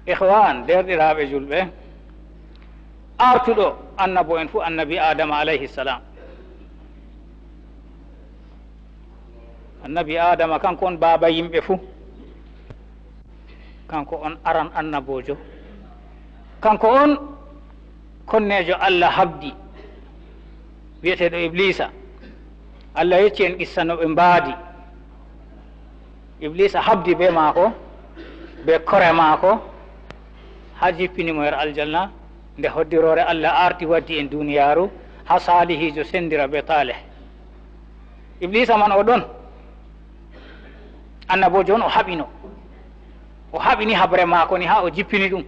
ihwan derɗiraɓe julɓe, artuɗo annabo en fuu annabi adama alayhi salam. Annabi adama kanko on baaba yimɓe fuu, kanko on aran annabojo, kanko on konnejo Allah habdi wiyeteɗo iblisa. Allah yecci en qissa no ɓe mbaadi. Iblisa habdi be maako be kore maako ha jippinimo her aljanna, nde hoddirore Allah arti waddi en duniyaru ha salihijo sendira be Taleh. Iblisa man o ɗon annabojo on, o haɓino, o haɓini habre maako ni ha o jippini ɗum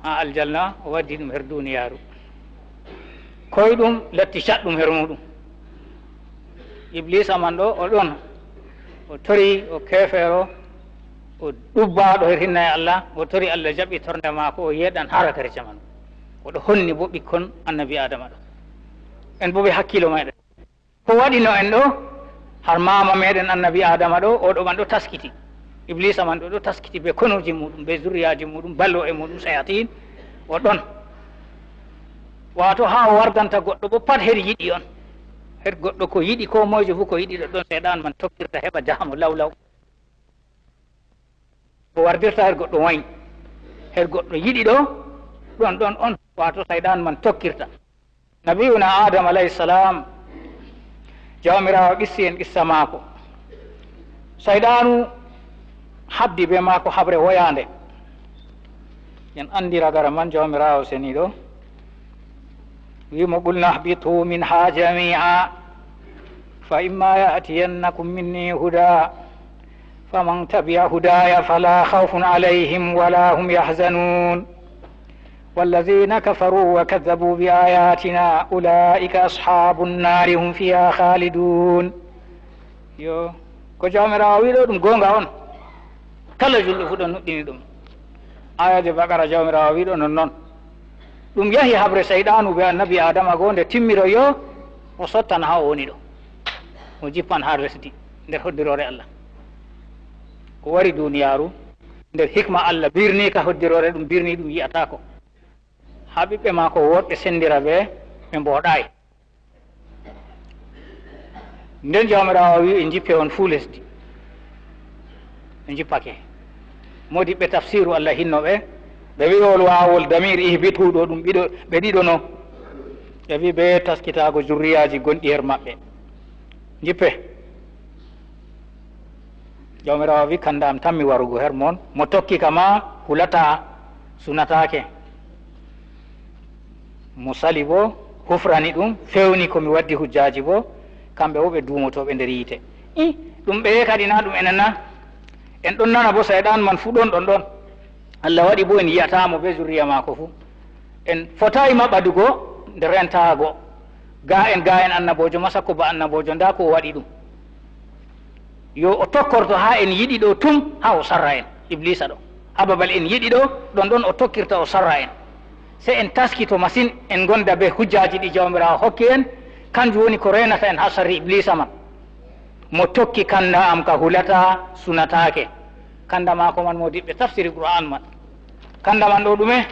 ha aljanna, o waddi ɗum her duniyaru. koye ɗum latti caɗɗum her muɗum. Iblisa man ɗo o ɗon o tori o kefeero, o ɗubbaɗo her hinna e Allah, o tori Allah jaɓi torde maako, o yeɗan harakare jamanu. Oɗo honni bo ɓikkon annabi adama ɗo, en bo ɓe hakkilo meɗen ko waɗino en ɗo har mama meɗen annabi adama ɗo, oɗo man ɗo taskiti. Iblisa man ɗo taskiti be konuji muɗum, be zuriyaji muɗum, ballo e muɗum sayatin. O ɗon wato ha o wardanta goɗɗo bo pat her yiɗi on, her goɗɗo ko yiɗi, ko moyjo fu ko yiɗi ɗo ɗon seeɗan man tokkirta heɓa jahamo lawlaw. O wardirta her goɗɗo wayi, her goɗɗo yiɗi ɗo ɗon ɗon on wato sayɗan man tokkirta. Nabiyuna Adam alayhi salam, jawmirawo qissi en qissa maako. Sayɗanu habdi be maako habre woyande, en andira gara man jawmirawo seni ɗo wimo qulna ihbitu minha jami'a fa imma ya'tiyannakum minni huda faman tabi'a hudaya fala khawfun alayhim wala hum yahzanun والذين كفروا وكذبوا بآياتنا أولئك أصحاب النار هم فيها خالدون. yo ko jawmirawo wiɗo ɗum gonga on, kala julɗo fu ɗon nuɗɗini ɗum. ayaje Bakara jawmirawo wiɗo non noon ɗum yahi habre sayɗanu be annabi adama go nde timmiro yo o sottan ha o woni ɗo, o jippan ha resdi nder hoddirore Allah. O wari duniyaru nder hikma Allah birni ka hoddirore ɗum, birni ɗum yiyatako. ha ɓiɓɓe maako woɗɓe sendira ɓe mboɗayi. nden jawmirawo wi e jippe on fuu lesdi, ɓe jippake. modiɓɓe tafsiru Allah hinnoɓe ɓe wi'ol wawol damir ihbituɗo ɗum ɓe ɗiɗono, ɓe wi ɓe taskitago zurriyaji gonɗi her maɓɓe. jippe jawmirawo wi kandam tan mi warugo her mon, mo tokki kama hulata sunatake, mo sali bo hufrani ɗum, fewni komi waddi hujjaji bo, kamɓe wo ɓe duumotoɓe nder yiite. ɗum ɓe kadi na ɗum enen na en ɗon nana bo sayɗan man fu ɗon ɗon Allah waɗi bo en yiyatamo be zurriya mako fu. En fotayi maɓadugo nder rentago ga en annabojo masakko ba annabojo, nda ko waɗi ɗum. yo o tokkorto ha en yiɗi ɗo tum ha o sarra en. Iblisa ɗo ha babal en yiɗi ɗo ɗon o tokkirta o sarra en. se en taskito masine, en gonda be hujjaji ɗi jawmirawo hokki en, kanjum woni ko renata en ha sarri Iblisa man. mo tokki kanda am ka hulata sunatake, kanda mako man modiɓɓe tafsiri Qur'an man, kanda man ɗo ɗume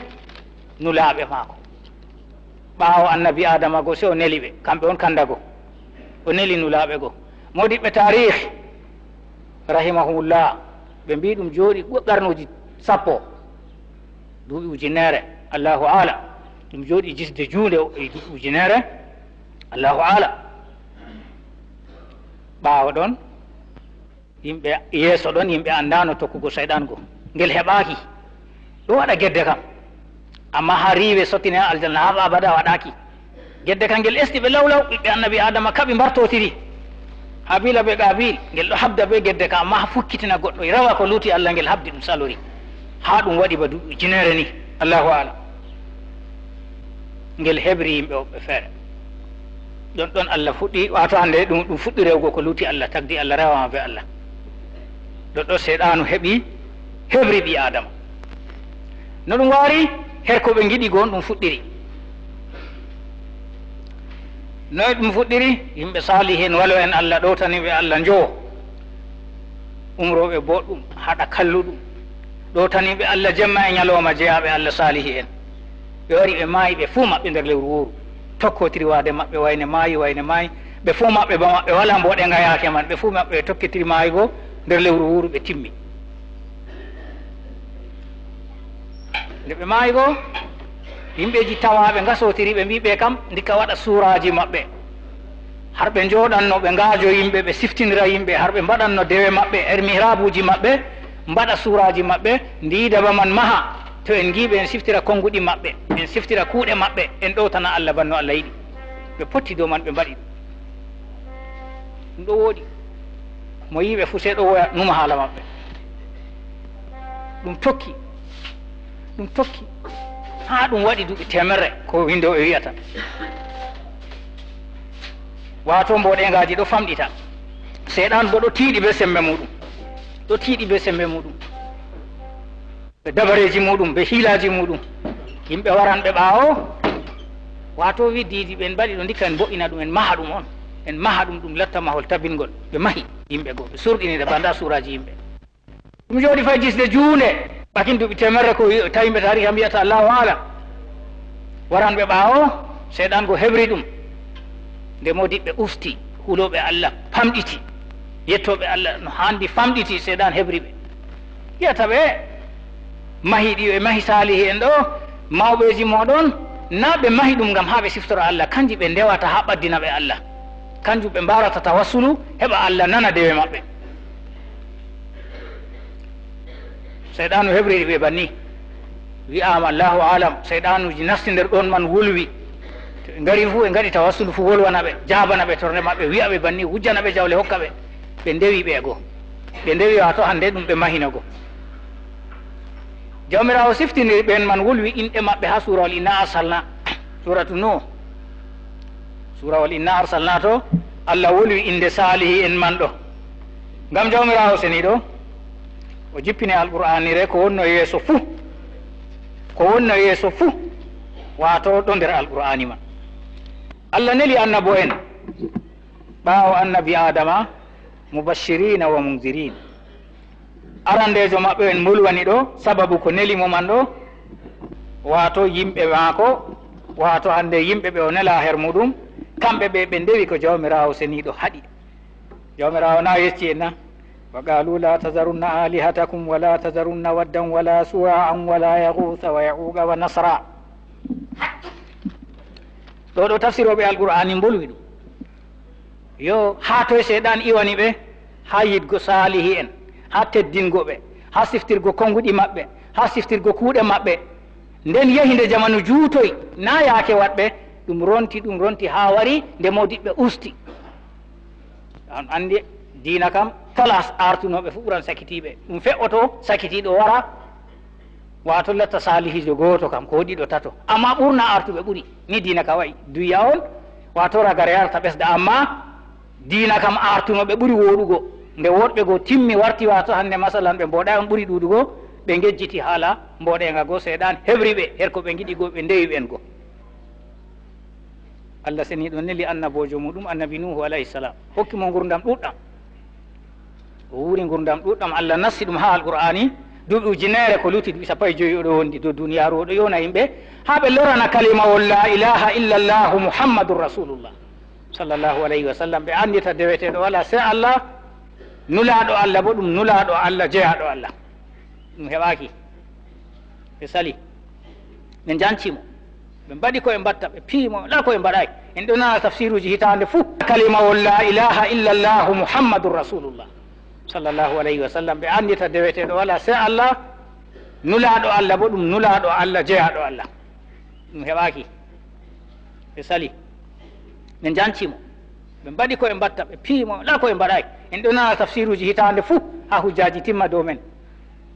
nulaɓe mako ɓawo annabi adama go, se o neli ɓe, kamɓe on kanda go, o neli nulaɓe go. modiɓɓe tarih rahimahumullah ɓe mbi ɗum jooɗi qarnuji 10, duuɓi ujunere, Allahu ala, ɗum jooɗi jisde juunde e duuɓi ujunere, Allahu ala. ɓawo ɗon yimɓe yeeso ɗon yimɓe andano tokkugo sayɗan go, ngel heɓaki ɗo waɗa gedde kam, amma ha riiwe sottine aljanna ha abada waɗaki gedde kam, ngel esti ɓe lawlaw. ɓiɓɓe annabi adama kaɓe mbartotiri, habila ɓe qabil, ngel ɗo habda be gedde kam, amma ha fukkitina goɗɗo e rawa ko luuti Allah, ngel habdi ɗum salori ha ɗum waɗi ba duuɓi ujunere ni, Allahu ala, ngel heɓri yimɓe woɓɓe feere. ɗon Allah fuɗɗi wato hande ɗum fuɗɗi rewgo ko luuti Allah, tagdi Allah rewama be Allah. ɗo seɗanu heɓri ɓi adama. no ɗum wari her ko ɓe giɗi gon ɗum fuɗɗiri. noy ɗum fuɗɗiri? yimɓe salihin walo en Allah ɗowtaniɓe Allah njowo, umroɓe boɗɗum haɗa kalluɗum, ɗo taniɓe Allah jemma e ñalowma jeyaɓe Allah salihi en ɓe wari ɓe maayi ɓe fuu maɓɓe nder lewru wuru tokkotiri wade maɓɓe wayne maayi ɓe fuu maɓɓe ba maɓɓe wala mboɗe gayake man ɓe fuu maɓɓe ɓe tokkitiri maayigo nder lewru wuru ɓe timmi nde ɓe maayi go yimɓeji tawaɓe gasotiri ɓe mbiɓe kam ndikka waɗa suuraji maɓɓe har ɓe jooɗanno ɓe ngaajo yimɓe ɓe siftinira yimɓe har ɓe mbaɗanno dewe maɓɓe mihrabuji maɓɓe mbaɗa suuraji maɓɓe ndidaba man maha to en giɓe en siftira konguɗi maɓɓe en siftira kuuɗe maɓɓe en ɗowtana Allah banno Allah yiɗi ɓe potti dow man ɓe mbaɗi ɗum ɗo wooɗi mo yiɓe fuu sey ɗo woya numa haala maɓɓe ɗum tokki ha ɗum waɗi duuɓi temerre ko winde o e wiyata wato mboɗengaji ɗo famɗita seyɗan bo ɗo tiiɗi be sembe muɗum ɓe dabareji muɗum ɓe hiilaji muɗum yimɓe waran ɓe ɓaawo wato wi diidi ɓen mbaɗi ɗo ndikka en boɗɗina ɗum en maha ɗum ɗum latta mahol tabingol ɓe mahi yimɓe goo ɓe surɗinide banda suraji yimɓe ɗum jooɗi fay jisde juunde ɓakin duuɓi temerre ko tawimɓe tariha mbiyata allahu alam waran ɓe ɓaawo seyɗan go heɓri ɗum nde modiɓɓe usti huuloɓe Allah famɗiti yettoɓe Allah no handi famɗiti seyɗan heɓri ɓe yiyata ɓe mahi ɗi e mahi salihi en ɗo mawɓeji moɗon na ɓe mahi ɗum gam ha ɓe siftora Allah kanji ɓe ndewata ha ɓaddina ɓe Allah kanjum ɓe mbarata tawassulu heɓa Allah nana dewe maɓɓe seyɗanu heɓriri ɓe banni wi'ama allahu alam seyɗanuji nasti nder ɗon man wulwi to ɓe ngari fuu ɓe gaɗi tawassulu fuu wolwana ɓe jabana ɓe torne maɓɓe wi'a ɓe banni wujjana ɓe jawle hokka ɓe ɓe ndewi ɓe goo ɓe ndewi wato hande ɗum ɓe mahina goo jawmirawo siftiniri ɓen man wulwi inɗe maɓɓe ha surawol inna arsalna suratu nuh surawol inna arsalna to Allah wolwi inde salihi en man ɗo ngam jawmirawo seni ɗo o jippini alqur'anire ko wonno yeeso fuu wato ɗo nder alqur'ani man Allah neli annabo en ɓaawo annabi adama mubashirina wa munzirin arandejo maɓɓe en mulwani ɗo sababu ko neli mo man ɗo wato yimɓe maako wato hande yimɓe ɓe o nela her muɗum kamɓe ɓe ndewi ko jawmirawo seniɗo haɗi jawmirawo na yecci en na wa qalu la tazarunna alihatakum wala tazarunna waddan wala suwa'an wala yaghutha wa ya'uqa wa nasra ɗo tafsiroɓe alqur'ani mbolwi ɗum yo ha toye seyɗan iwani ɓe ha yidgo salihi en ha teddingo ɓe ha siftirgo konguɗi maɓɓe ha siftirgo kuuɗe maɓɓe nden yehi nde jamanu juutoy na yaake watɓe ɗum ronti ha wari nde modiɓɓe usti an andi diina kam kala artunoɓe fu ɓuran sakitiɓe ɗum fe'oto sakitiɗo wara wato latta salihijo goto kam ko ɗiɗo tato amma ɓurna artuɓe ɓuuri ni diina ka wayi duya on wato ragare yarta ɓesda amma diina kam artunoɓe ɓuuri woɗugo nde woɗɓe go timmi warti wato hande masalan ɓe mboɗa on ɓuuri ɗuɗugo ɓe gejjiti haala mboɗenga go seyɗan heɓri ɓe her ko ɓe giɗi go ɓe ndewi ɓen go Allah seni ɗo neli annabojo muɗum annabi nuhu alayhi salam hokkimo gurdam ɗuɗɗam o wuri gurdam ɗuɗɗam Allah nassi ɗum ha alqur'ani duuɓi ujunere ko luti duuɓi sappo e joyi oɗo wondi dow duniyaru oɗo yona yimɓe ha ɓe lorana kalimawol la ilaha illa llahu muhammadun rasulullah sallllahu alayhi wa sallam ɓe andita deweteɗo wala se Allah nulaɗo Allah bo ɗum nulaɗo Allah jeyaɗo Allah ɗum heɓaki ɓe sali ɓe jancimo ɓe mbaɗi koye mbatta ɓe piimo la koye mbaɗay en ɗo nana tafsiruji hitande fuu kalimawol la ilaha illa llahu muhammadun rasulullah sallllahu alayhi wa sallam ɓe andita deweteɗo wala se Allah nulaɗo Allah bo ɗum nulaɗo Allah jeyaɗo Allah ɗum heɓaki ɓe sali ɓe jancimo ɓe mbaɗi koye mbatta ɓe piimo la koye mbaɗay en ɗo nana tafsiruji hitande fuu ha hujjaji timma dow men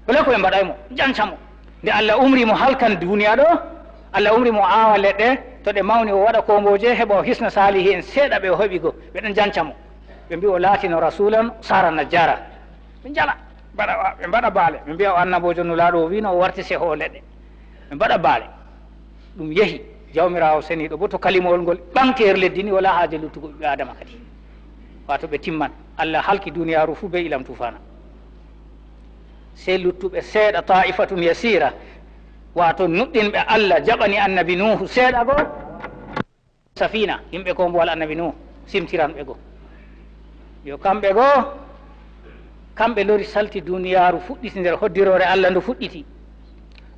wala koye mbaɗaymo jancamo nde Allah umrimo halkan duniya ɗo Allah umri mo awa leɗɗe to ɗe mawni o waɗa komboje heɓa o hisna salihi en seeɗa ɓe o heɓi go ɓeɗon jancamo ɓe mbi o laatino rasulan sara najjara ɓe jala ɓe mbaɗa baale ɓe mbiya o annabojo nulaɗo o wino o warti seho leɗɗe ɓe mbaɗa baale ɗum yeehi jawmirawo seniɗo bo to kalimowol ngol ɓanker leddi ni wala haaje luttugo ɓiɓɓe adama kadi wato ɓe timman Allah halki duniyaru fuu be ilam tufana sey luttuɓe seeɗa ta'ifatun yasira wato nuɗɗinɓe Allah jaɓani annabi nuhu seeɗa goo safina yimɓe ko mbo wal annabi nuhu simtiranɓe goo yo kamɓe goo kamɓe lori salti duniyaru fuɗɗiti nder hoddirore Allah ndu fuɗɗiti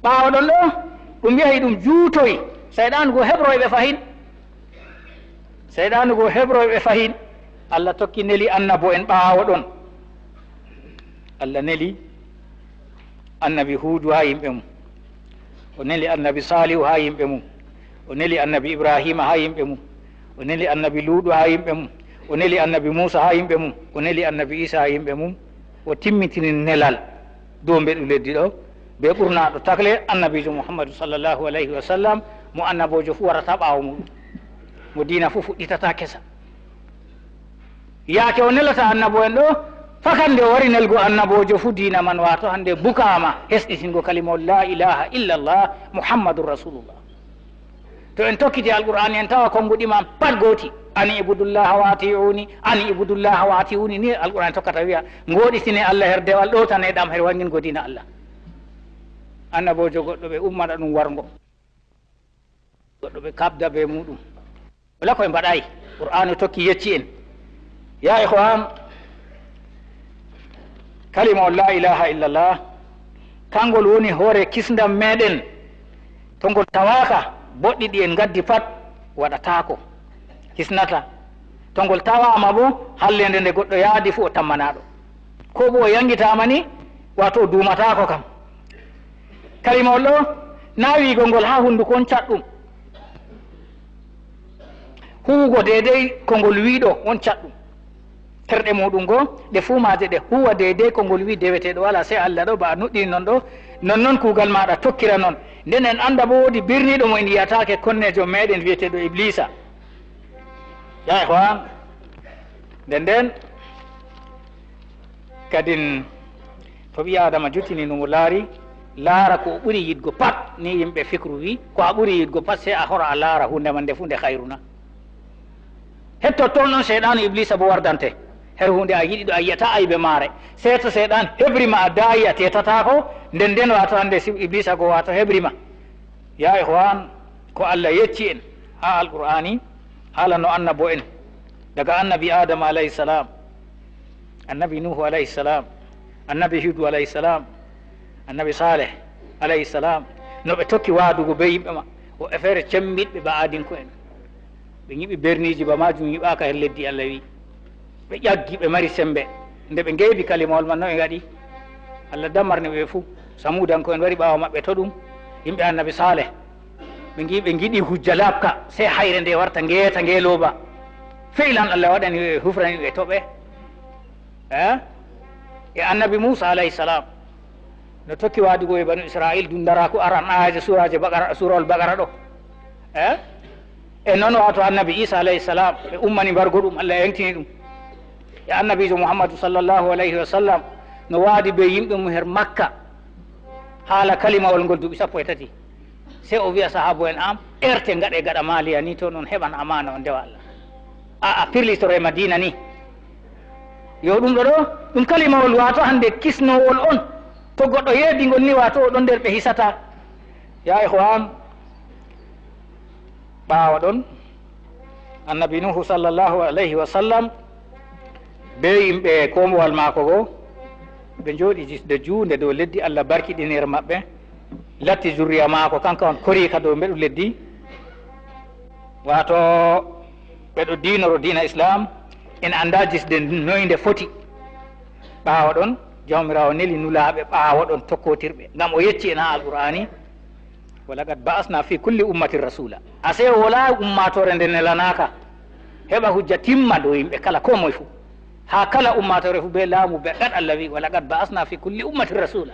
ɓaawo ɗon ɗo ɗum yahi ɗum juutoyi seyɗanu go heɓroyɓe fahin seyɗanu go heɓroyɓe fahin Allah tokki neli annabo en ɓaawo ɗon Allah neli annabi huudu ha yimɓe mum o neli annabi salihu ha yimɓe mum o neli annabi ibrahima ha yimɓe mum o neli annabi luuɗu ha yimɓe mum o neli annabi moussa ha yimɓe mum o neli annabi isa ha yimɓe mum o timmitini nelal dow mbeɗu leddi ɗo be ɓurnaɗo takle annabijo mouhammadou sallllahu alayhi wa sallam mo annabojo fu warata ɓaawo muɗum mo diina fu fuɗɗitata kesa yaake o nelata annabo en ɗo fakande o wari nelgo annabojo fu diina man wato hande bukama hesɗitingo kalima la ilaha illa llah mouhammadou rasulullah to en tokkiti alqur'ani en tawa konguɗima pat gooti ani ibudullaha wa atiuni ani ibudullaha wa atiuni ni alqur'ani tokkata wiya ngoɗitine allah her dewal ɗo tan e ɗam her wangingo dina allah annabojo goɗɗo ɓe ummata ɗum wargo goɗɗo ɓe kabda be muɗum wala koye mbaɗayi qur'anu tokki yecci en ya ihwan kalima o la ilaha illallah kangol woni hoore kisdam meɗen to ngol tawaka boɗɗi ɗi en gaddi pat waɗatako hisnata to ngol tawama bo hallende nde goɗɗo yaadi fu o tammanaɗo ko bo o yangitama ni wato o duumatako kam kalimol ɗo na wigol ngol ha hunduko on catɗum huugo deydey ko ngol wiɗo on catɗum terɗe muɗum go ɗe fuumaje ɗe huwa deydey ko ngol wi deweteɗo wala sey Allah ɗo ba a nuɗɗini noon ɗo nonnoon kuugal maɗa tokkira noon nden en anda bo woodi birniɗo mo en yiyatake konnejo meɗen wiyeteɗo iblisa ya ihwan nden kadin to ɓi adama juttini nomo laara ko o ɓuuri yidgo pat ni yimɓe fikru wi ko a ɓuuri yidgo pat sey a hora a laara hunde man nde fu nde hayruna hetto toon noon seyɗanu iblisa bo wardante her hunde a yiɗi ɗo a yiyata aybe maare sey to seyɗan hebrima a daayi a tetatako nden wato hande iblisa go wato hebrima ya ihwan ko Allah yecci en ha alqur'ani haala no annabo en daga annabi adama alayhi salam annabi nuhu alayhi salam annabi hudu alayhi salam annabi saleh alayhi salam no ɓe tokki waadugo be yimɓe ma o e feere cemmiɗɓe ba adinko en ɓe ñiɓi berniji ba majum yiɓaka her leddi Allah wi ɓe ƴaggi ɓe mari sembe nde ɓe ngeebi kalimawol man no ɓe gaɗi Allah damarni ɓe fuu samudanko en wari ɓaawa maɓɓe to ɗum yimɓe annabi saleh ɓe giɗi hujja labka sey hayre nde warta ngeeta ngeelooba feylan Allah waɗani hufrani ɓe to ɓe e annabi moussa alayhi salam no tokki waadugo e banu israil dum daraku aran ayaje suraje bagara surol bagara ɗo e noon wato annabi isa alayhi salam ɓe ummani mbargo ɗum Allah yentini ɗum e annabijo mouhammadou sallllahu alayhi wa sallam no waadi be yimɓe mum her makka haala kalimawol ngol duuɓi 13 sey o wiya sahabo en am erte gaɗe gaɗa maliya ni to noon heɓan amana o ndewa Allah a pirlitoro e madina ni yo ɗum ɗo ɗo ɗum kalimawol wato hande kisnowol on to goɗɗo yeedigol ni wato o ɗon nder ɓe hisata ya ihwan ɓaawa ɗon annabi nuhu sallllahu alayhi wa sallam be yimɓe komowal maako go ɓe jooɗi jisde juunde dow leddi Allah barkiɗinir maɓɓe latti zurriya maako kanka on korika dow mbeɗu leddi wato ɓeɗo diinoro diina islam en anda jisde noyde foti ɓaawa ɗon jawmirawo neli nulaaɓe ɓaawa ɗon tokkotirɓe ngam o yecci en ha alqur'ani walaqad ba'asna fi kulli ummatin rasula ase wala ummatore nde nelanaka heɓa hujja timma dow yimɓe kala ko moye fuu ha kala ummatore fuu be laamu be ɗat Allah wi walaqad ba'asna fi kulli ummatin rasula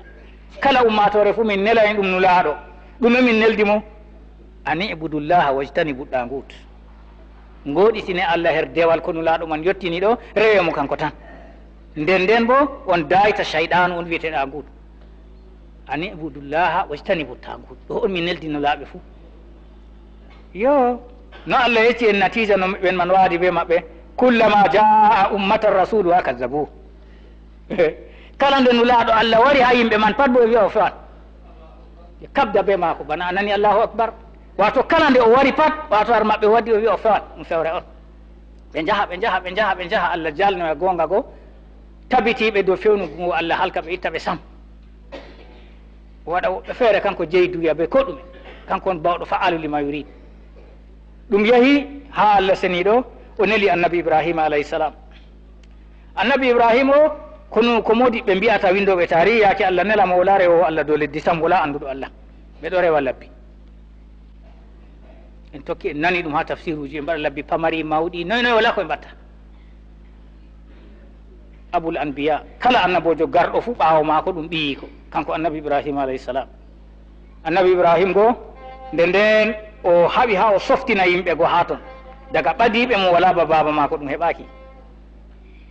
kala ummatore fuu min nela en ɗum nulaaɗo ɗume min neldi mo ani ibudullaha wajtani buɗɗangut ngoɗitine Allah her dewal ko nulaaɗo man yettini ɗo rewe mo kanko tan nden bo on dayta shayɗanu on wiyeteɗa ngut ani ibudullaha wajtani buɗɗangut ɗo on min neldi nulaaɓe fuu yo no Allah yecci en natija no ɓen man waadi be maɓɓe kullama jaa ummatan rasulu ha kazzabu kala nde nulaaɗo Allah wari ha yimɓe man pat bo wiya o fewan ɓe kabda be maako bana anani Allahu akbar wato kala nde o wari pat wato ar maɓɓe waddi o wiya o fewan ɗum fewre on ɓe njaha Allah jalno e gonga go tabitiɓe dow fewnugo ngo Allah halka ɓe itta ɓe sam waɗa woɓɓe feere kanko jeyi duya be ko ɗume kanko on bawɗo fa'alu lima yurid ɗum yeehi ha Allah seniɗo o neli annabi Ibrahima alayhi salam annabi Ibrahima o kono ko modi ɓe mbiyata windoɓe tarihi yake Allah nelama wala rewo Allah dow leddi sam wala anduɗo Allah ɓeɗo rewa labbi en tokki en nani ɗum ha tafsiruji en mbaɗa labbi pamari mawɗi noy wala koye mbatta abul anbiya kala annabojo garɗo fu ɓaawo maako ɗum ɓiyi ko kanko annabi Ibrahima alayhi salam annabi Ibrahim go nden o haɓi ha o softina yimɓe go ha ton daga ɓadiɓe mo wala ba baba maako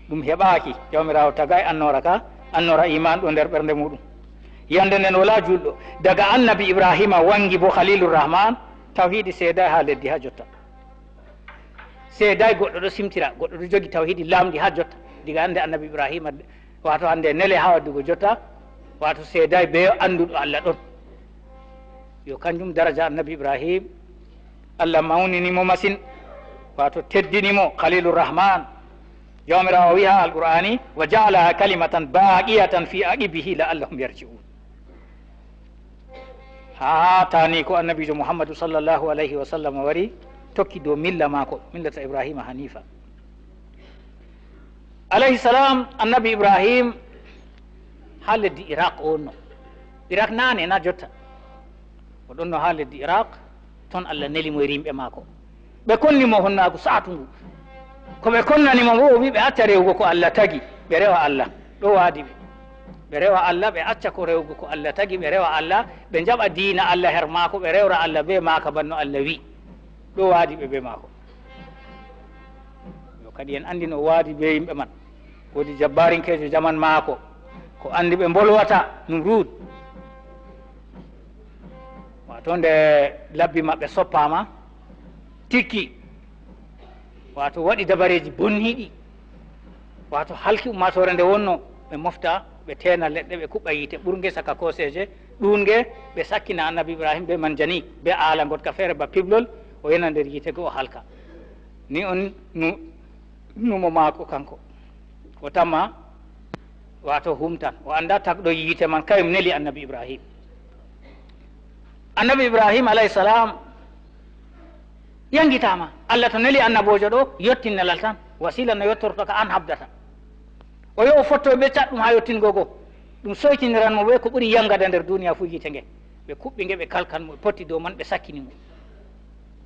ɗum heɓaki jawmirawo tagay annora ka annora iman ɗo nder ɓernde muɗum yande nden wala julɗo daga annabi Ibrahima wangi bo khalilur rahman tawhidi seeday ha leddi ha jotta seeday goɗɗo ɗo simtira goɗɗo ɗo jogi tawhidi lamɗi ha jotta diga hande annabi Ibrahima wato hande nele ha waddugo jotta wato seeday be anduɗo Allah ɗon yo kanjum daraja annabi Ibrahim Allah mawninimo masin wato teddinimo khalilur rahman jawmirawo wi ha alqur'ani wa ja'alaha kalimatan baqiyatan fi aqibihi la'allahum yarji'un ha tani ko annabijo Muhammadu sallallahu alayhi wa sallam wari tokki dow milla mako millata Ibrahima hanifa alayhi salam annabi Ibrahim ha leddi Iraq onno Iraq nane na jotta o ɗon no ha leddi Iraq toon Allah nelimo e rimɓe maako ɓe konnimo honnago satungu ko ɓe konnanimo bo o wi ɓe acca rewugo ko Allah tagi ɓe rewa Allah ɗo waadi ɓe rewa Allah ɓe acca ko rewugo ko Allah tagi ɓe rewa Allah ɓe jaɓa diina Allah her maako ɓe rewra Allah be maaka banno Allah wi ɗo waadi ɓe be maako yo kadi en andi no waadi be yimɓe man woodi jabbarinkejo jaman maako ko andi ɓe bolwata Numrud wato nde labbi maɓɓe soppama tikki wato waɗi dabareji bonniɗi wato halki ummatore nde wonno ɓe mofta ɓe tena leɗɗe ɓe kuɓɓa yite ɓurge saka koseje ɗunge ɓe sakkina annabi Ibrahim be manjani be ala gotka feere ba piblol o yana nder yite go o halka ni on numo maako kanko o tamma wato humtan o anda takɗo yite man kayum neli annabi Ibrahim annabi Ibrahim alayhi salam yangitama Allah to neli annabojo ɗo yottinnelal tan wasila no yottorto ka an habdata o yo o fotto ɓe catɗum ha yottingo go ɗum soytiniranmo ɓe ko ɓuuri yangada nder duniya fu yite nge ɓe kuɓɓi nge ɓe kalkanmo ɓe potti dow man ɓe sakkinimo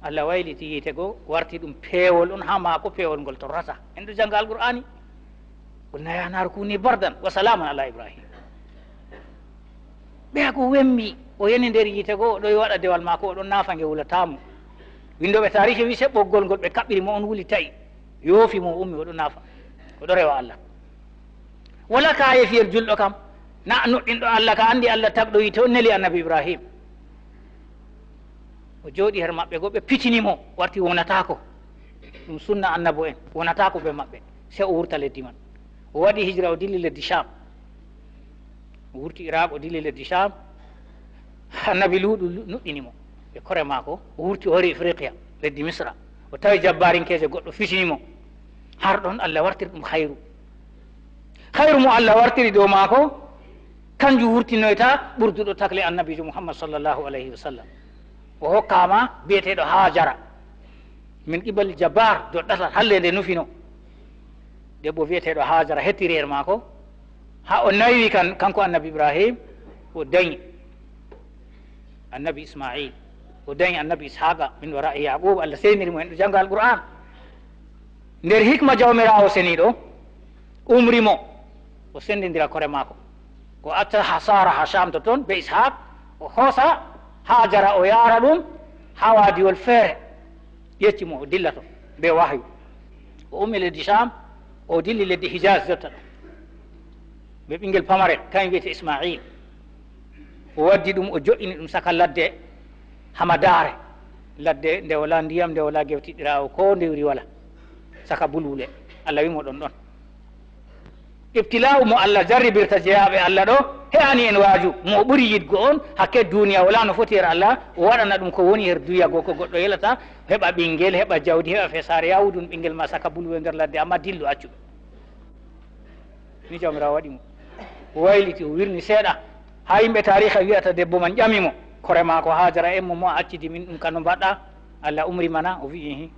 Allah wayliti yite go warti ɗum peewol on ha maako peewol ngol torrata en ɗo jangga alqur'ani qulna ya naru kuni bardan wa salaman ala Ibrahim ɓe ko wemmi o yani nder yite go oɗo waɗa dewal maako oɗon naafa nge wulatamo windoɓe tarihi wi se ɓoggol ngol ɓe kaɓɓiri mo on wuli tawi yoofi mo ummi oɗo naafa oɗo rewa Allah wala ka yefiyel julɗo kam na nuɗɗinɗo Allah ka andi Allah tagɗo yite on neli annabi Ibrahim o jooɗi her maɓɓe go ɓe pitinimo warti wonatako ɗum sunna annabo en wonatako ɓe maɓɓe se o wurta leddi man o waɗi hijra o dilli leddi Sham o wurti Iraq o dilli leddi Sham annabi Luuɗu nuɗɗinimo ɓe kore maako o wurti o hori Ifriqiya leddi Misra o tawi jabbarinkeje goɗɗo fitinimo har ɗon Allah wartiri ɗum hayru mo Allah wartiri dow maako kanjum wurtinoyta ɓurduɗo takle annabijo Muhammad sallallahu alayhi wa sallam o hokkama biyeteɗo Hajara min qibal jabbar doɗɗata halle nde nufino debbo biyeteɗo Hajara hettiri her maako ha o nawi kanko annabi Ibrahim o dañi annabi Ismail o dañi annabi Ishaqa min wara e Yaqub Allah seyniri mo en ɗo jangga alqur'an nder hikma jawmirawo seniɗo umrimo o sendidira kore maako o acca ha Sara ha Sham to toon be Ishaq o hoosa Hajara o yaara ɗum ha waadiwol feere ƴeccimo o dilla to be wahyu o ummi leddi Sham o dilli leddi Hijaz jotta ɗo ɓe ɓinguel pamarel kañum wiyete Ismail o waddi ɗum o joƴini ɗum saka ladde hamadare ladde nde wala ndiyam nde wala gewtiɗirawo ko ndewri wala saka bulwule Allah wimo ɗon ibtila'u mo Allah jarribirta jeyaɓe Allah ɗo he'ani en waaju mo ɓuri yidgo on hakke duniya wala no foti her Allah o waɗana ɗum ko woni her duniya goo ko goɗɗo yelata heɓa ɓinguel heɓa jawdi heɓa fesare yawdun ɓinguel ma saka bulwe nder ladde amma dillu accuɓe ni jawmirawo waɗi mo o wayliti o wirni seeɗa ha yimɓe tariha wiyata debbo man ƴamimo kore mako Hajara en mo accidi min ɗum kano mbaɗɗa Allah umri mana o wi hi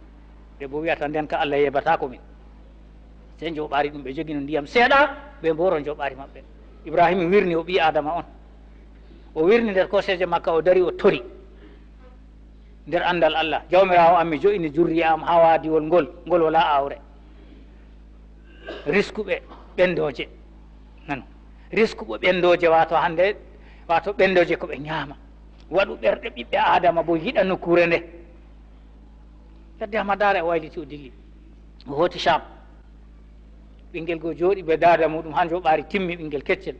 debbo wiyata nden ka Allah yebatako min se joɓari ɗum ɓe jogino ndiyam seeɗa ɓe mboro joɓari maɓɓe Ibrahima wirni o ɓi Adama on o wirni nder koseje makka o dari o tori nder andal Allah jawmirawo am mi joƴini jurriya am ha wadiwol ngol wala awre riskuɓe ɓendoje nano riskuɓe ɓendoje wato hande wato ɓendoje ko ɓe ñaama waɗu ɓerɗe ɓiɓɓe Adama bo yiɗa nokkure nde yadde hamadare o wayliti o dilli o hooti Sham ɓinguel go jooɗi ɓe dada muɗum ha joɓari timmi ɓinguel keccel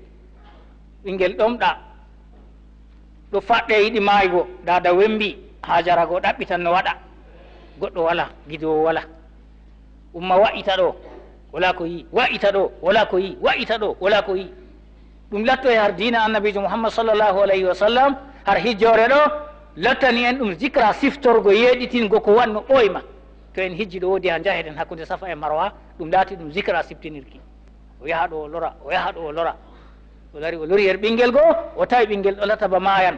ɓinguel ɗomɗa ɗo faɗɗe yiɗi maygo dada wembi Hajara go ɗaɓɓitan no waɗa goɗɗo wala gidowo wala umma wa'ita ɗo wala ko yi wa'ita ɗo wala ko yi wa'ita ɗo wala ko yi ɗum latto e har dina annabijo Muhammad sallllahu alayhi wa sallam har hijjore ɗo lattani en ɗum zicra siftorgo yeɗitingo ko wanno ɓoyma to en hijji ɗo woodi ha jaheɗen hakkude Safa e Marwa ɗum laati ɗum zicra siftinirki o yaha ɗo o lora o yaha ɗo o lora o lari o lori her ɓinguel goo o tawi ɓinguel ɗo lata ba mayan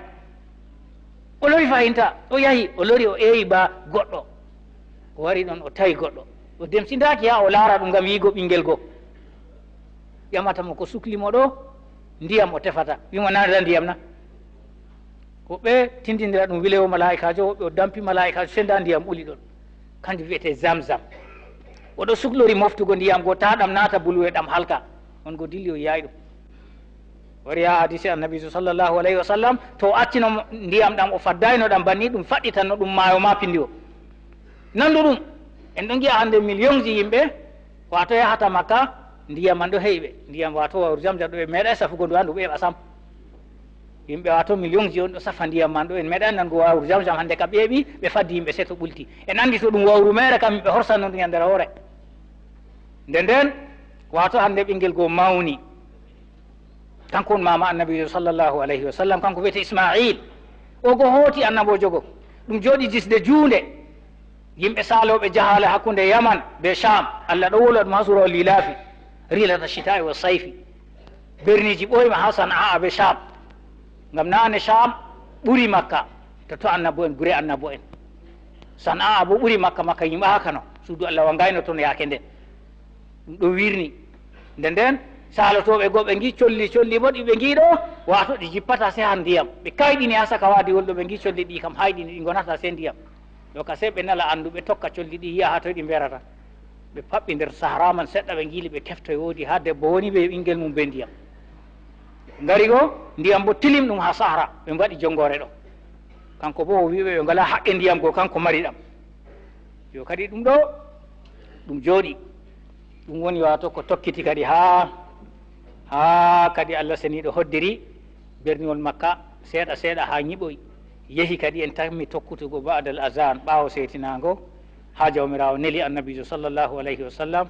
o lori fahinta o yahi o lori o eewi ba goɗɗo o wari ɗon o tawi goɗɗo o demsindaki ha o laara ɗum gam yiigo ɓinguel goo ƴamatamo ko suklimo ɗo ndiyam o tefata wimo nanata ndiyam na woɓɓe tindindira ɗum wilewo malaikajo woɓɓe o dampi malaikajo senda ndiyam ɓuli ɗon kanjum wiyete zamzam oɗo suklori moftugo ndiyam go ta ɗam naata bulwe ɗam halka on go dilli o yayi ɗum wari ha hadisi annabijo sallllahu alayhi wa sallam to o accino ndiyam ɗam o faddayno ɗam banni ɗum faɗɗitanno ɗum maayo ma pindi o nandu ɗum en ɗon giya hande million ji yimɓe wato yahata Makka ndiyam man ɗo heyɓe ndiyam wato wawru jamjam ɗo ɓe meeɗa safugo ndu andu ɓeeɓa sam yimɓe wato million ji on ɗo safa ndiyam man ɗo en meeɗani nango wawru jamjam hande ka ɓeeɓi ɓe faddi yimɓe se to ɓulti en andi to ɗum wawru mere kam yimɓe horsanno ɗum e nder hoore nden wato hande ɓinguel goo mawni kanko on mama annabijo sallllahu alayhi wa sallam kanko wiyete Ismail o go hooti annabojo go ɗum jooɗi jisde juunde yimɓe saloɓe jahala hakkude Yaman be Sham Allah ɗo wolo ɗum ha sura Lilafi rilata chita'i wa sayfi berniji ɓoyma ha San'a be Sham ngam nane Sham ɓuri Makka to annabo en gure annabo en San'a bo ɓuri Makka Makka yimɓe ha kano suudu Allah wangayno toon yaake nden ɗum ɗo wirni nden salotoɓe goo ɓe gi colli bo ɗiɓe giɗo wato ɗi jippata se ha ndiyam ɓe kayɗini ha saka wadi wolɗo ɓe gi colli ɗi kam hayɗini ɗi gonata se ndiyam yo ka se ɓe nala andu ɓe tokka colli ɗi yiya ha toy ɗi berata ɓe paɓɓi nder sahara man seɗɗa ɓe giili ɓe keftoy woodi ha debbo woni ɓe ɓinguel mum be ndiyam ngari go ndiyam bo tilim ɗum ha sahara ɓe mbaɗi jongore ɗo kanko bo o wiɓe ɓe ngala haqqe ndiyam go kanko mari ɗam yo kadi ɗum ɗo ɗum jooɗi ɗum woni wato ko tokkiti kadi ha kadi Allah seniɗo hoddiri berniwol Makka seeɗa seeɗa ha ñiɓoy yehi kadi en tammi tokkutugo ba'dal azan ɓaawo setinago ha jawmirawo neli annabijo sallllahu alayhi wa sallam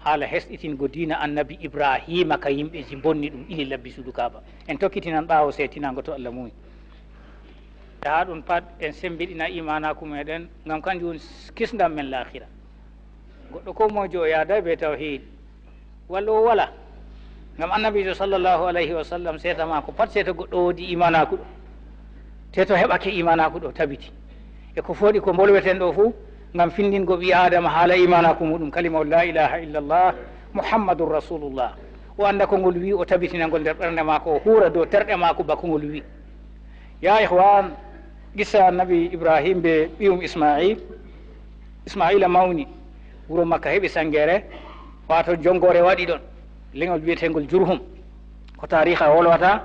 haala hesɗitingo dina annabi Ibrahima ka yimɓeji bonni ɗum ili labbi suudu Kaaba en tokkitinan ɓaawo setinago to Allah muyi ha ɗum pat en sembiɗina imanaku meɗen ngam kanjum woni kisdam men lahira goɗɗo ko mojo o yaada be tawhid walla o wala ngam annabijo sallllahu alayhi wa sallam setama ko pat seto goɗɗo woodi imanaku ɗo te to heɓake imanaku ɗo tabiti e ko fooɗi ko bolweten ɗo fuu ngam findingo ɓi adama haala imanaku muɗum kalimawol la ilaha illallah muhammadun rasulullah o anda ko ngol wi o tabitinagol nder ɓernde mako o huura dow terɗe mako bako ngol wi ya ihwan gissa annabi Ibrahim be ɓiyum Ismaila mawni wuro Makka heɓi sangere wato jongore waɗi ɗon leŋol wiyetegol Jurhum ko tariha wolwata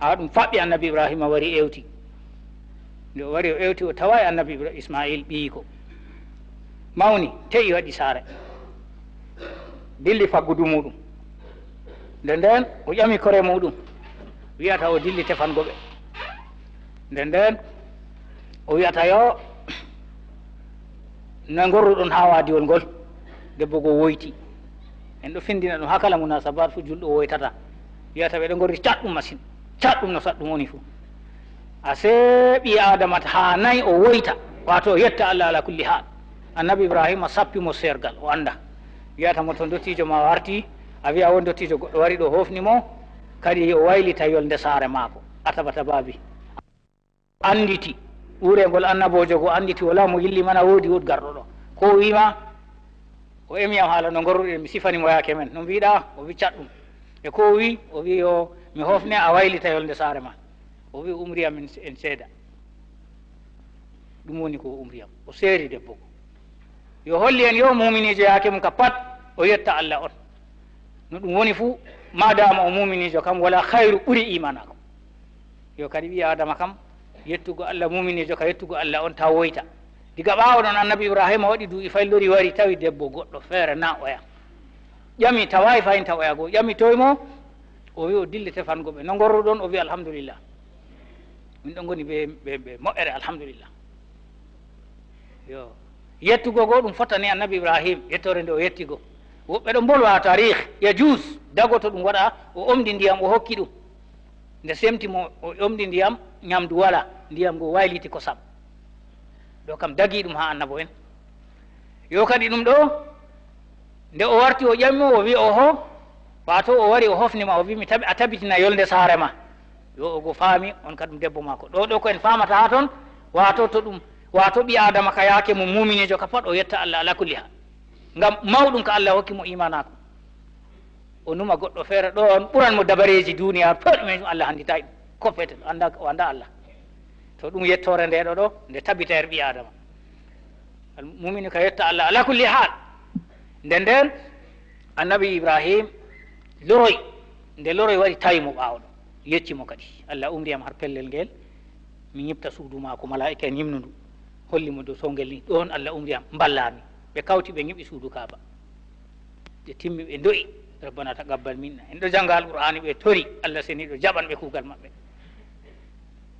ha ɗum faɓɓi annabi Ibrahima wari ewti nde o wari o ewti o tawa e annabi Ismail ɓiyiko mawni te'i waɗi saare dilli faggudu muɗum nden o ƴami kore muɗum wiyata o dilli tefangoɓe nden o wiyata yo no gorruɗon ha wadiwol ngol debbo go woyti en ɗo findina ɗum ha kala munasabat fu julɗo woytata wiyata ɓeɗo gorri catɗum machine catɗum no saɗɗum woni fu ase ɓi adama ha nayi o woyta wato o yetta Allah ala kulli hal. Annabi Ibrahima sappimo sergal o anda wiyata mo to dottijo ma warti a wiya won dottijo goɗɗo wari ɗo hofnimo kadi o waylita yolde saare maako atabata baabi anditi urengol annabojo go anditi wala mo yilli mana woodi garɗo ɗo ko wima o emiyam haala no gorruɗen mi sifanimo yaake men no mbiɗa o wi catɗum e ko wi o wi yo mi hofne a waylita yolde saare ma o wi umriyam en seeɗa ɗum woni ko umriyam o seeri debbo ko yo holli en yo muminijo yaake mum ka pat o yetta Allah on no ɗum woni fuu madama o muminijo kam wala hayru ɓuri imana kam yo kadi ɓi adama kam yettugo Allah muminijo ka yettugo Allah on taw woyta diga ɓaawo ɗon annabi Ibrahima waɗi duuɓi faylori wari tawi debbo goɗɗo feere na oya ƴami tawayi fayinta oya goo ƴami toymo o wi o dille tefango ɓe no gorruɗon o wi alhamdulillah min ɗo goni ɓe moƴƴere alhamdulillah yo yettugo goo ɗum fottani annabi Ibrahim yettore nde o yettigo woɓɓe ɗo bolwa tarih ya jus dagoto ɗum waɗa o omdi ndiyam o hokki ɗum nde semtimo o omdi ndiyam ñamdu wala ndiyam ngo wayliti kosam ɗo kam dagi ɗum ha annabo en yo kadi ɗum ɗo nde o warti o ƴammo o wi oho wato o wari o hofnima o wi mi a tabitina yolde saare ma yo ogo faami on ka ɗum debbo mako ɗo ko en famata ha toon wato to ɗum wato ɓi adama ka yaake mo muminijo ka pat o yetta Allah ala kulli hal ngam mawɗum ko Allah hokki mo imanako o numa goɗɗo feere ɗo on ɓuranmo dabareji duniya pat ɗumen Allah handitayi ɗum koppete o anda Allah to ɗum yettore ndeɗo ɗo nde tabitere ɓi adama mumini ka yetta Allah ala kulli hal nden annabi Ibrahim loroy nde loroy waɗi tawimo ɓawo ɗo yeccimo kadi Allah umriyam har pellel ngel mi ñipta suudu mako malaika en yimnundu hollimo dow sowngel ni ɗon Allah umriyam ballami ɓe kawti ɓe ñiɓi suudu Kaaba ɓe timmi ɓe do'i rabbana taqabbal minna en ɗo jangga alqur'ani ɓe tori Allah seniɗo jaɓan ɓe kuugal maɓɓe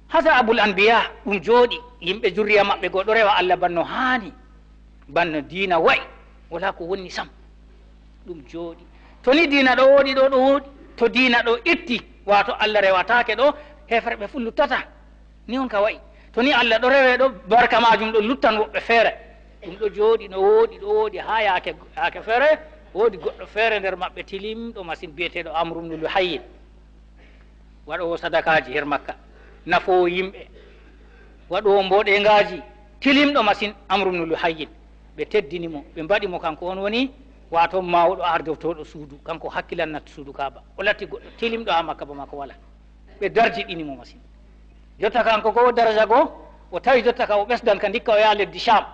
hasa abul anbiya ɗum jooɗi yimɓe jurriya maɓɓe goɗɗo rewa Allah banno haani banno diina wayi wala ko wonni sam ɗum jooɗi to ni diina ɗo woɗi ɗo woɗi to diina ɗo itti wato Allah rewatake ɗo hefere ɓe fu luttata ni on ka wayi to ni Allah ɗo rewe ɗo barka majum ɗo luttan woɓɓe feere ɗum ɗo jooɗi no woɗi ha yaake feere woodi goɗɗo feere nder maɓɓe tilimɗo machine biyeteɗo Amru ibn Luhayy waɗowo sadakaji her Makka nafowo yimɓe waɗowo mboɗengaji tilimɗo machine Amru ibn Luhayy ɓe teddinimo ɓe mbaɗimo kanko on woni wato mawɗo ardowtoɗo suudu kanko hakkilannat suudu Kaaba o latti goɗɗo tilimɗo ha Makka ba mako wala ɓe darjiɗinimo machine jotta kanko ko daraja goo o tawi jotta ka o ɓesdan ka dikka o yaha leddi Sham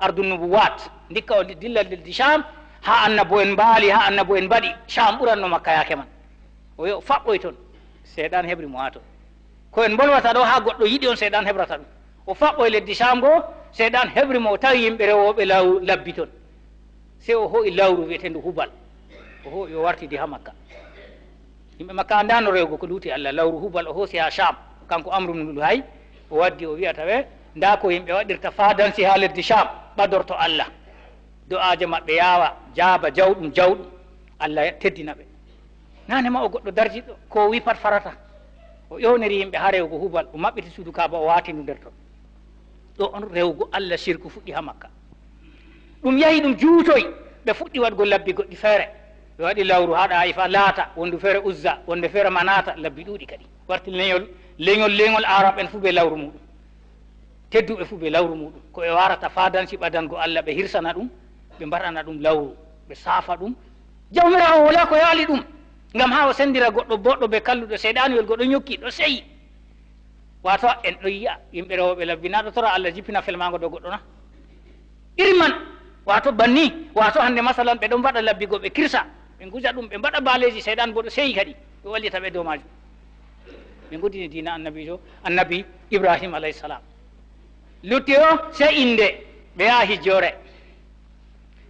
ardunubuwat dikka o dilla leddi Sham ha annabo en mbaali ha annabo en mbaɗi Sham ɓuranno Makka yaake man o wi o faɓɓoy toon seeɗan heɓri mo ha toon ko en bolwata ɗo ha goɗɗo yiɗi on seeɗan heɓrata ɗum o faɓɓoy leddi Sham goo seeɗan heɓri mo o tawi yimɓe rewoɓe labbi toon se o ho'i lawru wiyetendu Hubal o ho'i o wartidi ha Makka yimɓe Makka andano rewgo ko luuti Allah lawru Hubal o hoosi ha Sham kanko Amru ibn Luhayy o waddi o wiyata ɓe nda ko yimɓe waɗirta fadansi ha leddi Sham ɓadorto Allah do'aje maɓɓe yawa jaaba jawɗum Allah teddina ɓe nanema o goɗɗo darjiɗo ko wi pat farata o ƴowniri yimɓe ha rewgo Hubal o maɓɓiti suudu Kaaba o watindu nder ton ɗo on rewgo Allah shirku fuɗɗi ha Makka ɗum yahi ɗum juutoy ɓe fuɗɗi waɗgo labbi goɗɗi feere ɓe waɗi lawru ha Ɗaifa Laata wondu feere Uzza wonde feere Manata labbi ɗuuɗi kadi warti leñol Arab en fu ɓe lawru muɗum tedduɓe fu ɓe lawru muɗum ko ɓe warata fadansi ɓadango Allah ɓe hirsana ɗum ɓe mbaɗana ɗum lawru ɓe saafa ɗum jawmirawo wala ko yaali ɗum ngam ha o sendira goɗɗo boɗɗo ɓe kalluɗo seyɗaniyol goɗɗo ñokki ɗo seyi wato en ɗo yiya yimɓe rewoɓe labbi naɗo tora Allah jippina felmago dow goɗɗo na iri man wato banni wato hande masalan ɓe ɗon mbaɗa labbi go ɓe kirsa ɓe guja ɗum ɓe mbaɗa baleji seyɗan bo ɗo seyi kadi ɓe wallita ɓe dow majum ɓe godini dina annabi Ibrahim alayhi salam lutti o se inde ɓe yaha hijjore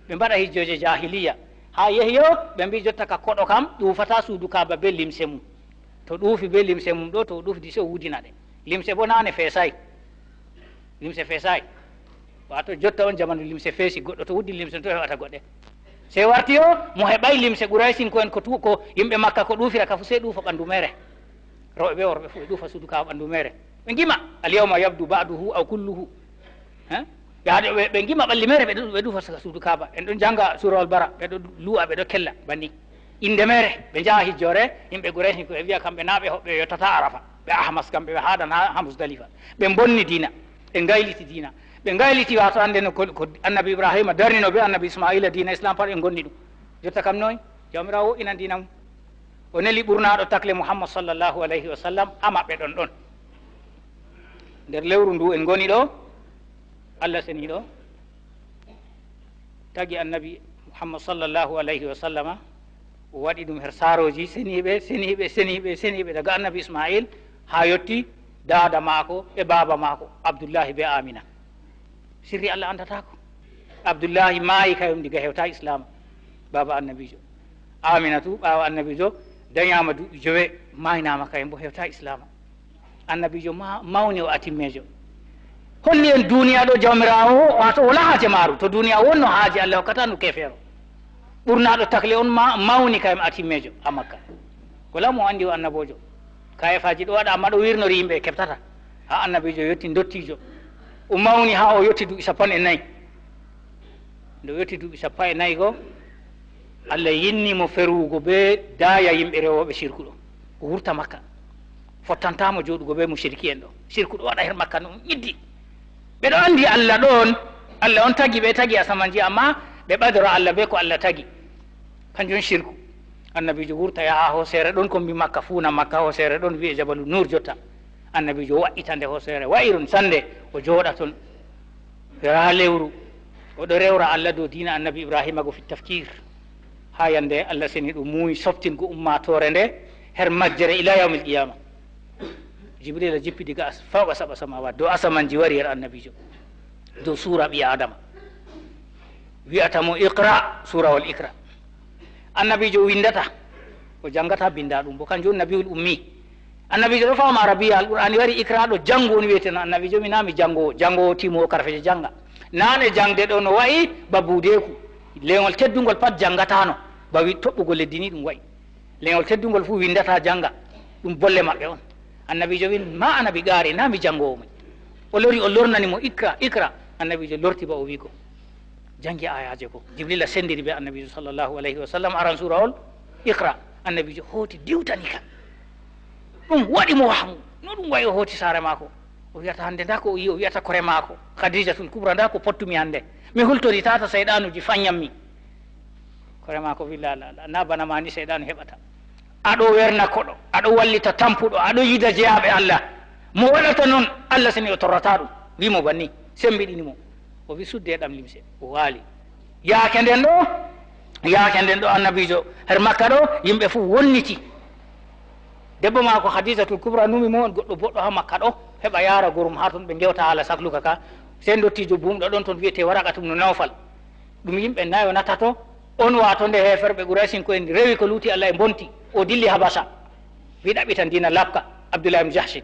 ɓe mbaɗa hijjoje jahiliya ha yehi o ɓe mbi jotta ka koɗo kam ɗufata suudu Kaaba be limse mum to ɗuufi be limse mum ɗo to ɗufdi se o wudina ɗe limse bo nane feesay limse feesay wato jotta on jamanu limse feesi goɗɗo to wuddi limse to heɓata goɗɗe se warti o mo heɓay limse Quraysin ko en ko yimɓe Makka ko ɗufira ka fu sey ɗuufa ɓanndu mere rewɓe ɓe worɓe fu ɓe ɗuufa suudu kaaba ɓanndu mere ɓe gima al yawma yabdu ba'duhu aw kulluhu ɓe gima ɓalli mere ɓe ɗuufa suudu kaaba en ɗon janga surawol bara ɓe ɗo luwa ɓe ɗo kella banni inde mere ɓe jaha hijjore yimɓe Quraysin ko ɓe wiya kamɓe na ɓe hoɓɓe yottata arafa ɓe ahmas kamɓe ɓe haaɗan ha musdalifa ɓe bonni dina ɓe gayliti dina ɓe gayliti wato ande no ko annabi Ibrahima darnino be annabi Ismaila dina islam pat ɓe gonni ɗum jotta kam noy jawmirawo wo'ina dina mum o neli ɓurnaɗo takle Muhammad sallllahu alayhi wa sallam ha maɓɓe ɗon ɗon nder lewru ndu en goni ɗo Allah seniɗo tagi annabi Muhammad sallllahu alayhi wa sallama o waɗi ɗum her saroji seniɓe daga annabi Ismail ha yetti dada maako e baba maako Abdoullahi be Amina sirri Allah andatako Abdoullahi maayi kayum diga hewta islam baba annabijo Aminatu ɓawa annabijo dañama duuɓi 9 maynama kayum bo hewta islam annabijo mawni o atimmejo holli en duniya ɗo jawmirawo wato wala haaje maaru to duniya wonno haaje Allah hokkata ndu kefeero ɓurnaɗo takle on mawni kayum atimmejo ha Makka wala mo andi o annabojo kayefaji ɗo waɗa amma ɗo wirnori yimɓe keɓtata ha annabijo yetti dottijo o mawni ha o yetti duuɓi 14 nde o yetti duuɓi 14 go Allah yinnimo ferugo be daaya yimɓe rewoɓe sirku ɗo o wurta Makka fottantamo joɗugo be mushriki en ɗo sirku ɗo waɗa her Makka no ñiddi ɓeɗo andi Allah ɗon Allah on tagi ɓe tagi asamanji amma ɓe ɓadoro Allah be ko Allah tagi kanjum sirku annabijo wurta yaha hosere ɗon ko mbi Makka fuuna Makka hosere ɗon wiye Jabalu Nur jotta annabijo waɗita nde hosere wayiron sande o jooɗa toon ha lewru oɗo rewra Allah dow dina annabi Ibrahima go fi tafkir ha yande Allah seni ɗum muuyi softingo ummatore nde her majjere ila yawmil qiyama Jibril jippi diga fawqa saba samawat dow asamanji wari her annabijo dow sura ɓi adama wiyatamo iqra surawol iqra annabijo windata o jangata binda ɗum bo kanjum nabiul ummi annabijo ɗo fama arabiya alqur'ani wari iqra ɗo jango woni wiyeteno annabijo mi nami jangowo timowo karfeje janga nane jangde ɗo no wayi ba buudeku leŋol teddugol pat jangatano ba wi toɓɓugo leddi ni ɗum wayi leŋol teddugol fu windata janga ɗum bolle maɓɓe on annabijo wi ma ana bi gaari na mi jangowo mi o lori o lornanimo ikra annabijo lorti ba o wi ko jangi ayaje ko Jibrila sendiri be annabijo sallllahu alayhi wa sallam aran surawol iqra annabijo hooti diwtani ka ɗum waɗi mo wahmu no ɗum wayi o hooti saare maako o wiyata hande nda ko o yi o wiyata kore maako Khadijatul Kubra nda ko pottumi hande mi hultori tata seyɗanuji fañammi kore maako wi la na bana ma ni seyɗanu heɓata aɗo werna koɗo aɗo wallita tampuɗo aɗo yida jeyaɓe Allah mo waɗata noon Allah seni o torrata ɗum wimo banni sembiɗinimo o wi sudde ɗam limse o waali yaake nden ɗo annabijo her Makka ɗo yimɓe fof wonniti debbo ma ko Khadijatul Kubra numi mo on goɗɗo boɗɗo ha Makka ɗo heɓa yaara gorum ha toon ɓe gewta haala sakluka ka sen dottijo bumɗo ɗon toon wiyete Waraqatum no Nawfal ɗum yimɓe nayo natato on wato nde heferɓe Quraysin ko en rewi ko luuti Allah e bonti o dilli Habasa wi ɗaɓɓitan dina labka Abdoulah ibn Jahshin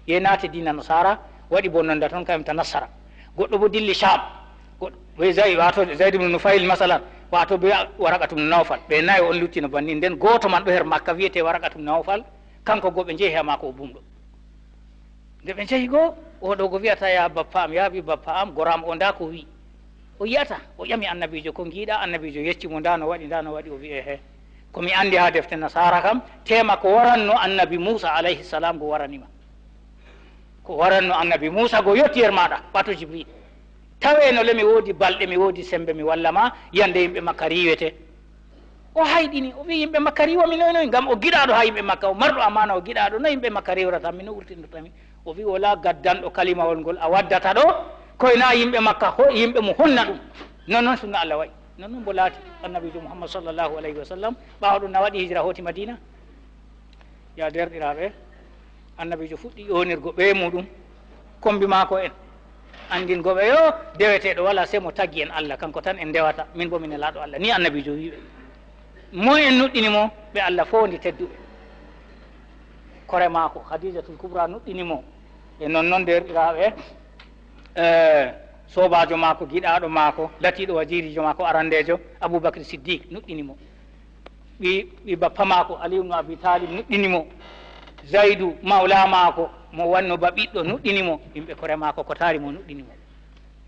ye naati dina Nasara waɗi bonnonda toon kayum ta Nassara goɗɗo bo dilli Sham goɗɗo wato Zayd ibn Nufayl masalan wato be Waraqatum no Nawfal ɓe nayo on luttino banni nden goto man ɗo her Makka wiyete Waraqatum no Nawfal kanko go ɓe jeehi ha mako o bumɗo nde ɓe jeehi go oɗo go wiyata ya bappa am yaaɓi bappa am goram o nda ko wi o yiyata o ƴami annabijo ko giiɗa annabijo yeccimo nda no waɗi o wi he komi andi ha defte Nasara kam tema ko waranno annabi Musa alayhi salam go waranima ko waranno annabi Musa go yetti her maɗa ɓato Jibril tawe no le mi woodi balɗe mi woodi sembe mi wallama yande yimɓe Makka riwete o hayɗini o wi yimɓe Makka riwami noy ngam o giɗaɗo ha yimɓe Makka o marɗo amana o giɗaɗo no yimɓe Makka riwrata min no urtinirtami o wi wala gaddanɗo kalimawol ngol a waddata ɗo koyna yimɓe Makka yimɓe mo honna ɗum non sunna Allah wayi non mbo laati annabijo Muhammad sallllahu alayhi wa sallam ɓawa ɗum na waɗi hijira hooti Madina ya derɗiraɓe annabijo fuɗɗi ƴonirgo ɓe muɗum kombi maako en andingo ɓe yo deweteɗo wala sey mo taggi en Allah kanko tan en ndewata min bo min elaɗo Allah ni annabijo wiɓe mo en nuɗɗinimo ɓe Allah fondi tedduɓe kore maako Khadijatul Kubra nuɗɗinimo e nonnoon derɗiraɓe sobajo mako giɗaɗo mako latiɗo wajirijo mako arandejo Aboubacry Siddique nuɗɗinimo. ɓi bappa mako Ali ibn Abi Talib nuɗɗinimo. Zaydou mawla mako mo wanno ba ɓiɗɗo nuɗɗinimo. Yimɓe kore mako ko taari mo nuɗɗinimo.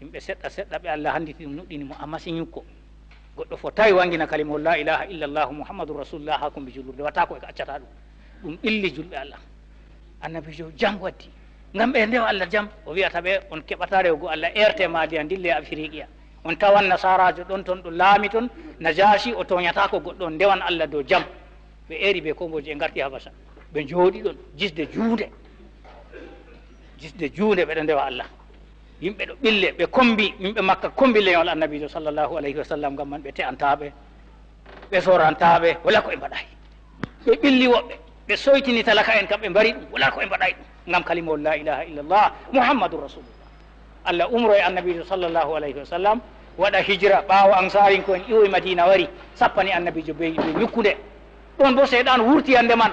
Yimɓe seɗɗa seɗɗa ɓe Allah handiti ɗum nuɗɗinimo. Amma si ñukko goɗɗo fotawi wangina kalimol la ilaha illallah muhammadun rasulullah ha kombi jullurde watta ko e accata ɗum ɓilli julɓe Allah. Annabijo jam waddi ngam ɓe ndewa Allah jam o wiyata ɓe on keɓata rewgo Allah erte madi a dille Afriqiya on tawan nasarajo ɗon toon ɗo laami toon Najashi o toñata ko goɗɗo on ndewan Allah dow jam. ɓe eri ɓe komboji e garti Habasa ɓe jooɗi ɗon jisde juunde ɓeɗo ndewa Allah. Yimɓe ɗo ɓille ɓe kombi yimɓe Makka kombi leñol annabijo sallllahu alayhi wa sallam ngam man ɓe te'antaɓe ɓe sorantaɓe wala ko ɓe mbaɗay. ɓe ɓilli woɓɓe ɓe soytini talaka en kam ɓe mbari ɗum wala ko ɓe mbaɗay ɗum ngam kalimol la ilaha illallah muhammadun rasulullah. Allah umro e annabijo sallllahu alayhi wa sallam waɗa hijra ɓaawo ansarin ko en ƴiwoy Madina wari sappani annabijo be ñukkude ɗon bo seyɗan wurti hande man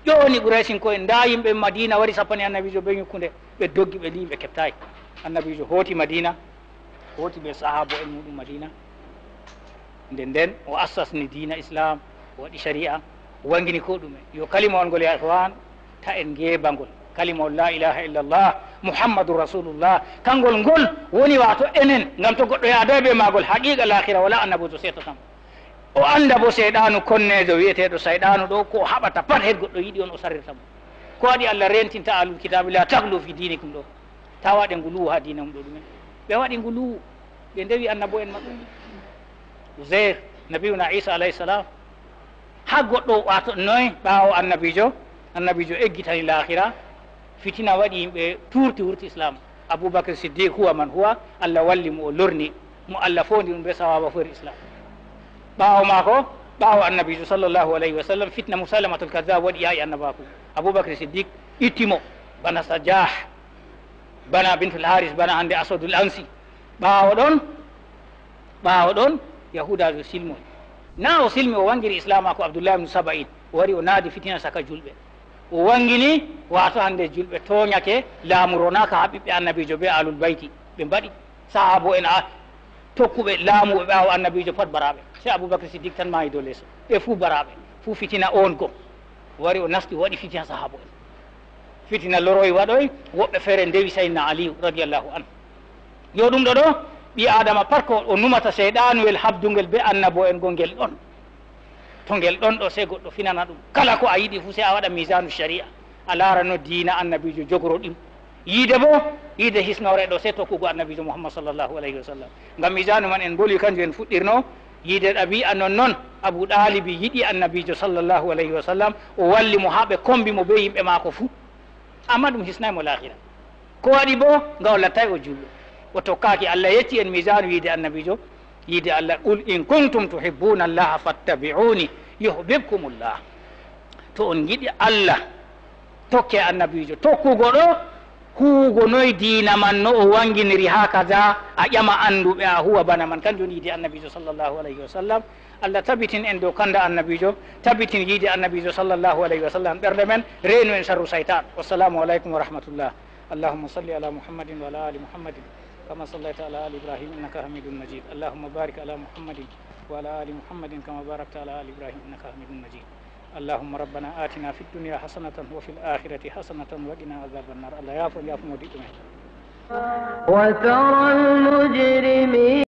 ƴoni Quraysin ko en nda yimɓe Madina wari sappani annabijo be ñukkude ɓe doggi ɓe li ɓe keɓtayi. Annabijo hooti Madina hooti ɓe sahabo en muɗum Madina nden o assasni dina islam o waɗi sharia o wangini ko ɗume yo kalimawol ngol ya ihwan ta en ngebangol kalimawol la ilaha illallah muhammadun rasulullah kangol ngol woni wato enen ngam to goɗɗo yaada ɓe magol haqiqa lahira wala annabijo setatan o anda bo seyɗanu konnejo wiyeteɗo sayɗanu ɗo ko haɓata pat hen goɗɗo yiɗi on o sarrirta mo ko waɗi Allah rentinta alul kitabe la taglu fi dinikum ɗo ta waɗe nguluwu ha dina mum ɗo ɗumen ɓe waɗi nguluwu ɓe ndewi annabo en maɓɓe Uzair nabiyuna Isa alayhi salam ha goɗɗo wato noy ɓaawo annabijo eggitani lahira fitina waɗi yimɓe turti wurti islam. Aboubacry Siddique huwa man huwa Allah walli mo o lorni mo Allah fondi ɗum be sawaba fori islam. ɓaawo mako ɓaawo annabijo sallllahu alayhi wa sallam fitna Musailamatul Kadhab waɗi yahi annabaku Aboubacry Siddique ittimo bana Sajah bana Bintul Haris bana hande Asadul Ansi. ɓaawo ɗon yahudajo silmo na o silmi o wangiri islam ko Abdullah ibn Saba'in o wari o naadi fitina saka julɓe o wangini wato hande julɓe toñake laamu ronaka ha ɓiɓɓe annabijo be alul bayti ɓe mbaɗi sahabo en a tokkuɓe laamu ɓe ɓaawo annabijo pat baraɓe se Aboubacry Siddique tan maayi dow leeso ɓe fuu baraɓe fuu fitina on go o wari o nasti o waɗi fitina sahabo en fitina loroy waɗoy woɓɓe feere ndewi Sayyidina Aliyu radiallahu anhu yo ɗum ɗo ɗo ɓi adama pat ko o numata seyɗanuwel habdugel be annabo en gongel ɗon to ngel ɗon ɗo sey goɗɗo finana ɗum kala ko a yiɗi fuu sey a waɗa misanu sharia a larano diina annabijo jogoro ɗim yiide bo yiide hisnore ɗo sey tokkugo annabijo Muhammad sallllahu alayhi wa sallam ngam misanu man en boli kanjum en fuɗɗirno yiide ɗabi'a nonnoon Abou Ɗalibi yiɗi annabijo sallllahu alayhi wa sallam o walli mo ha ɓe kombi mo be yimɓe maako fuu amma ɗum hisnaymo lahira ko waɗi bo nga o lattay o jullo o tokkaki Allah yetti en misanu yiide annabijo yiide Allah qul in kuntum tuhibbuna allaha fattabi'uni yuhbibkumullah. To on yiɗi Allah tokke annabijo tokkugo ɗo huugo noy diina man no o wanginiri ha kaza a ƴama anduɓe a huwa bana man kanjum yiide annabijo sallllahu alayhi wa sallam. Allah tabitin en dow kanda annabijo tabitin yiide annabijo sallllahu alayhi wa sallam ɓerde men reenu en sharru saytan. Wassalamu aleykum wa rahmatullah. Allahumma salli ala muhammadin wa ala ali muhammadin كما صليت على آل إبراهيم إنك حميد مجيد. اللهم بارك على محمد وعلى آل محمد كما باركت على آل إبراهيم إنك حميد مجيد. اللهم ربنا آتنا في الدنيا حسنة وفي الآخرة حسنة وقنا عذاب النار. الله يعفو مودي وترى المجرمين